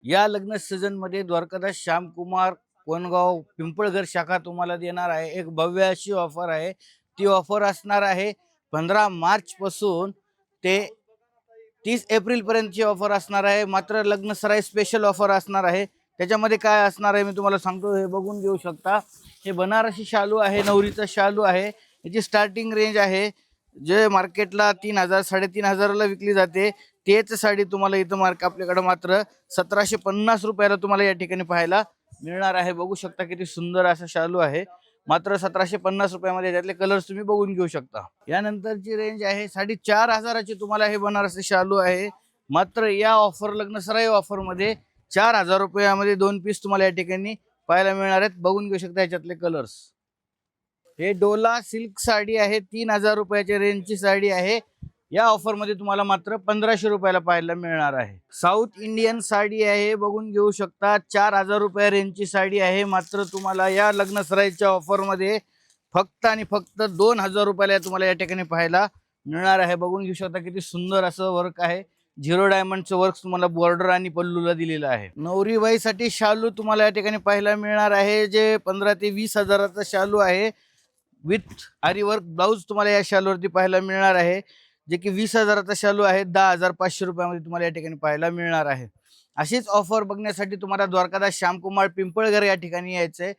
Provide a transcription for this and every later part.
या लग्न सीझन मध्ये द्वारकादास श्यामकुमार कोणगाव पिंपळघर शाखा तुम्हाला देणार आहे एक भव्य अशी ऑफर आहे। ती ऑफर असणार आहे 15 मार्च पासून ते 30 एप्रिल पर्यंतची ऑफर असणार आहे। मात्र लग्न सराई स्पेशल ऑफर असणार आहे। त्याच्यामध्ये काय असणार आहे मी तुम्हाला सांगतो, हे बघून घेऊ शकता। हे बनारसी शालू आहे, नवरीचा शालू आहे। याची स्टार्टिंग रेंज आहे जे मार्केटला 3000 3,500 ला विकली जाते, तेच साडी तुम्हाला इथं आपल्याकडे मात्र 1750 रुपयाला तुम्हाला या ठिकाणी पाहायला मिळणार आहे। बघू शकता किती सुंदर असा शालू आहे, मात्र 1750 रुपयामध्ये त्यातले कलर्स तुम्ही बघून घेऊ शकता। यानंतरची रेंज आहे 4,500 ची तुम्हाला हे बनारसी शालू आहे। मात्र या ऑफर लग्न सराई ऑफर मध्ये 4,000 रुपयामध्ये 2 पीस तुम्हाला या ठिकाणी पाहायला मिळणार आहेत। बघून घेऊ शकता याच्यातले कलर्स। हे डोला सिल्क साडी आहे, 3,000 रुपयाच्या रेंजची साडी आहे। या ऑफर मध्ये तुम्हाला मात्र 1500 रुपयाला पाहायला मिळणार आहे। साऊथ इंडियन साडी आहे, बघून घेऊ शकता 4,000 रुपया रेंजची साडी आहे। मात्र तुम्हाला या लग्न सराईच्या ऑफर मध्ये फक्त आणि फक्त 2,000 रुपयाला तुम्हाला या ठिकाणी पाहायला मिळणार आहे। बघून घेऊ शकता किती सुंदर असं वर्क आहे। 0 डायमंडचं वर्क तुम्हाला बॉर्डर आणि पल्लूला दिलेलं आहे। नवरी बाईसाठी शालू तुम्हाला या ठिकाणी पाहायला मिळणार आहे, जे 15 ते 20 हजाराचा शालू आहे। विथ आरी वर्क ब्लाउज तुम्हाला या शालूवरती पाहायला मिळणार आहे, जे की 20 हजाराचा शालू आहे। 10,500 रुपयामध्ये तुम्हाला या ठिकाणी पाहायला मिळणार आहे। अशीच ऑफर बघण्यासाठी तुम्हाला द्वारकादास श्यामकुमार पिंपळघर या ठिकाणी यायचंय।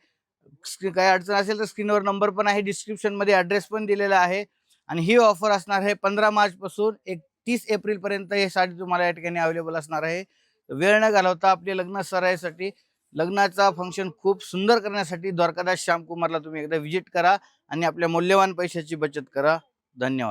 काही अडचण असेल तर स्क्रीनवर नंबर पण आहे, डिस्क्रिप्शन मध्ये ॲड्रेस पण दिलेला आहे। आणि ही ऑफर असणार आहे 15 मार्च पासून 31 एप्रिल पर्यंत ही साडी तुम्हाला या ठिकाणी अवेलेबल असणार आहे। वेळ न घालवता आपले लग्न सराईसाठी लग्नाचा फंक्शन खूप सुंदर करण्यासाठी द्वारकादास श्यामकुमारला तुम्ही एकदा व्हिजिट करा आणि आपल्या मौल्यवान पैशाची बचत करा। धन्यवाद।